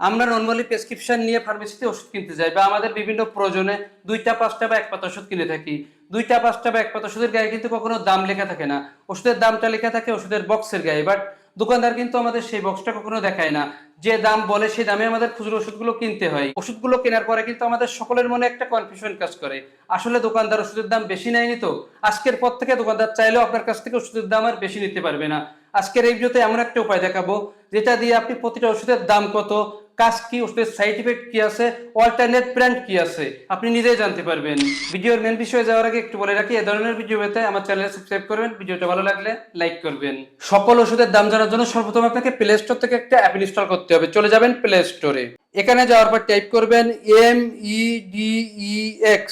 আমরা normally prescription নিয়ে ফার্মেসিতে ওষুধ কিনতে যাই বা আমাদের বিভিন্ন প্রয়োজনে 2টা 5টা বা এক পাতা ওষুধ কিনে থাকি। 2টা 5টা বা এক পাতা ওষুধের গায়ে কিন্তু কখনো দাম লেখা থাকে না, ওষুধের দামটা লেখা থাকে ওষুধের বক্সের গায়ে। বাট দোকানদার কিন্তু আমাদের সেই বক্সটা কখনো দেখায় না, যে দাম বলে সেই দামে আমাদের খুচরো ওষুধগুলো কিনতে হয়। ওষুধগুলো কেনার পরে কিন্তু আমাদের সকলের মনে একটা কনফিউশন কাজ করে, আসলে দোকানদার ওষুধের দাম বেশি নেয়নি তো? আজকের পর থেকে দোকানদার চাইলেও আপনার কাছ থেকে ওষুধের দাম আর বেশি নিতে পারবে না। আজকের এই ভিডিওতে এমন একটা উপায় দেখাবো যেটা দিয়ে আপনি প্রতিটা ওষুধের দাম কত, কাজ কি, ওষুধের সাইড ইফেক্ট কি আছে, অল্টারনেট ব্র্যান্ড কি আছে আপনি নিজেই জানতে পারবেন। ভিডিওর মেন বিষয়ে যাওয়ার আগে একটু বলে রাখি, এই ধরনের ভিডিও পেতে আমার চ্যানেল সাবস্ক্রাইব করবেন, ভিডিওটা ভালো লাগলে লাইক করবেন। সকল ওষুধের দাম জানার জন্য সর্বপ্রথম আপনাকে প্লে স্টোর থেকে একটা অ্যাপ ইনস্টল করতে হবে। চলে যাবেন প্লে স্টোরে, এখানে যাওয়ার পর টাইপ করবেন MEDEX,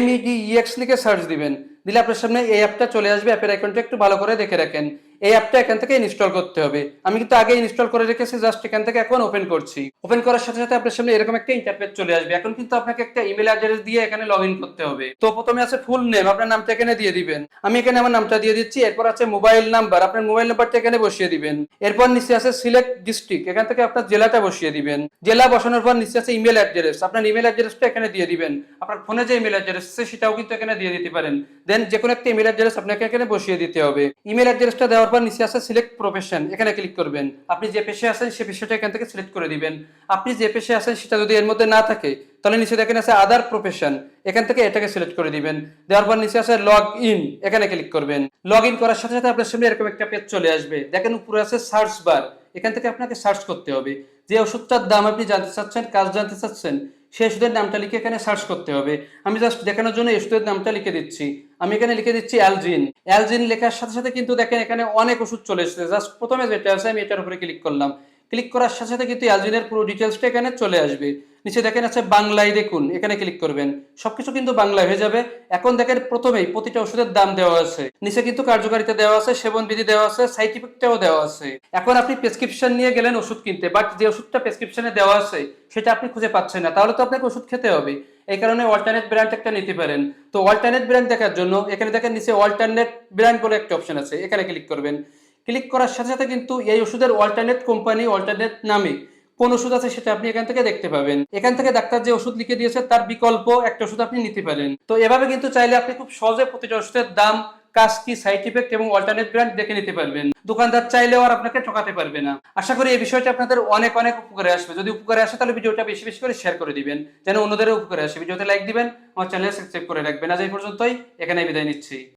MEDEX লিখে সার্চ দিবেন। দিলে আপনার সামনে এই অ্যাপটা চলে আসবে। অ্যাপের আইকনটা একটু ভালো করে দেখে রাখেন। এই অ্যাপটা এখান থেকে ইনস্টল করতে হবে। আমি কিন্তু আগে ইনস্টল করে রেখেছি, জাস্ট এখান থেকে এখন ওপেন করছি। ওপেন করার সাথে সাথে আপনার সামনে এরকম একটা ইন্টারফেস চলে আসবে। এখন কিন্তু আপনাকে একটা ইমেল অ্যাড্রেস দিয়ে এখানে লগ ইন করতে হবে। তো প্রথমে আছে ফুল নেম, আপনার নামটা এখানে দিয়ে দিবেন। আমি এখানে আমার নামটা দিয়ে দিচ্ছি। এরপর আছে মোবাইল নাম্বার, আপনার মোবাইল নাম্বারটা এখানে বসিয়ে দিবেন। এরপর নিচে আছে সিলেক্ট ডিস্ট্রিক্ট, এখান থেকে আপনার জেলাটা বসিয়ে দিবেন। জেলা বসানোর পর নিচে আছে ইমেল অ্যাড্রেস, আপনার ইমেল অ্যাড্রেসটা এখানে দিয়ে দিবেন। আপনার ফোনে যে ইমেল অ্যাড্রেস আছে সেটাও কিন্তু এখানে দিয়ে দিতে পারেন। দেন যে কোনো একটা ইমেল অ্যাড্রেস আপনাকে এখানে বসিয়ে দিতে হবে। ইমেল অ্যাড্রেসটা দেওয়ার পর নিচে আছে সিলেক্ট প্রফেশন, এখানে ক্লিক করবেন। আপনি যে পেশে আছেন সেই পেশাটা এখান থেকে সিলেক্ট করে দিবেন। আপনি যে পেশে আছেন সেটা যদি এর মধ্যে না থাকে তাহলে নিচে দেখেন আছে আদার প্রফেশন, এখান থেকে এটাকে সিলেক্ট করে দিবেন। দেওয়ার পর নিচে আছে লগ ইন, এখানে ক্লিক করবেন। লগ ইন করার সাথে সাথে আপনার সামনে এরকম একটা পেজ চলে আসবে। দেখেন উপরে আছে সার্চ বার, এখান থেকে আপনাকে সার্চ করতে হবে। যে ওষুধটার দাম আপনি জানতে চাচ্ছেন, কাজ জানতে চাচ্ছেন, সেই ওষুধের নামটা লিখে এখানে সার্চ করতে হবে। আমি জাস্ট দেখানোর জন্য এই ওষুধের নামটা লিখে দিচ্ছি। আমি এখানে লিখে দিচ্ছি অ্যালজিন। অ্যালজিন লেখার সাথে সাথে কিন্তু দেখেন এখানে অনেক ওষুধ চলে এসেছে। জাস্ট প্রথমে যেটা আছে আমি এটার উপরে ক্লিক করলাম। ক্লিক করার সাথে সাথে কিন্তু অ্যালজিনের পুরো ডিটেলসটা এখানে চলে আসবে। নিচে দেখেন আছে বাংলায় দেখুন, এখানে ক্লিক করবেন। সবকিছু কিন্তু বাংলায় হয়ে যাবে। এখন দেখেন প্রথমেই প্রতিটা ওষুধের দাম দেওয়া আছে, নিচে কিন্তু কার্যকারিতা দেওয়া আছে, সেবন বিধি দেওয়া আছে, সাইড ইফেক্টটাও দেওয়া আছে। এখন আপনি প্রেসক্রিপশন নিয়ে গেলেন ওষুধ কিনতে, বাট যে ওষুধটা প্রেসক্রিপশনে দেওয়া আছে সেটা আপনি খুঁজে পাচ্ছেন না, তাহলে তো আপনাকে ওষুধ খেতে হবে। এই কারণে অল্টারনেট ব্র্যান্ড একটা নিতে পারেন। তো অল্টারনেট ব্র্যান্ড দেখার জন্য এখানে দেখেন নিচে অল্টারনেট ব্র্যান্ড বলে একটা অপশন আছে, এখানে ক্লিক করবেন। ক্লিক করার সাথে সাথে কিন্তু এই ওষুধের অল্টারনেট কোম্পানি, অল্টারনেট নামে কোন ওষুধ আছে সেটা আপনি এখান থেকে দেখতে পাবেন। এখান থেকে ডাক্তার যে ওষুধ লিখে দিয়েছে তার বিকল্প একটা ওষুধ আপনি নিতে পারেন। তো এভাবে কিন্তু চাইলে আপনি খুব সহজে প্রতিটা ওষুধের দাম, কাজ কি, সাইড ইফেক্ট এবং অল্টারনেট ব্র্যান্ড দেখে নিতে পারবেন। দোকানদার চাইলেও আর আপনাকে ঠকাতে পারবে না। আশা করি এই বিষয়টা আপনাদের অনেক অনেক উপকারে আসবে। যদি উপকারে আসে তাহলে ভিডিওটা বেশি বেশি করে শেয়ার করে দিবেন, যেন অন্যদেরও উপকারে আসে। ভিডিওতে লাইক দিবেন, আমার চ্যানেল সাবস্ক্রাইব করে রাখবেন। আজ এই পর্যন্তই, এখানেই বিদায় নিচ্ছি।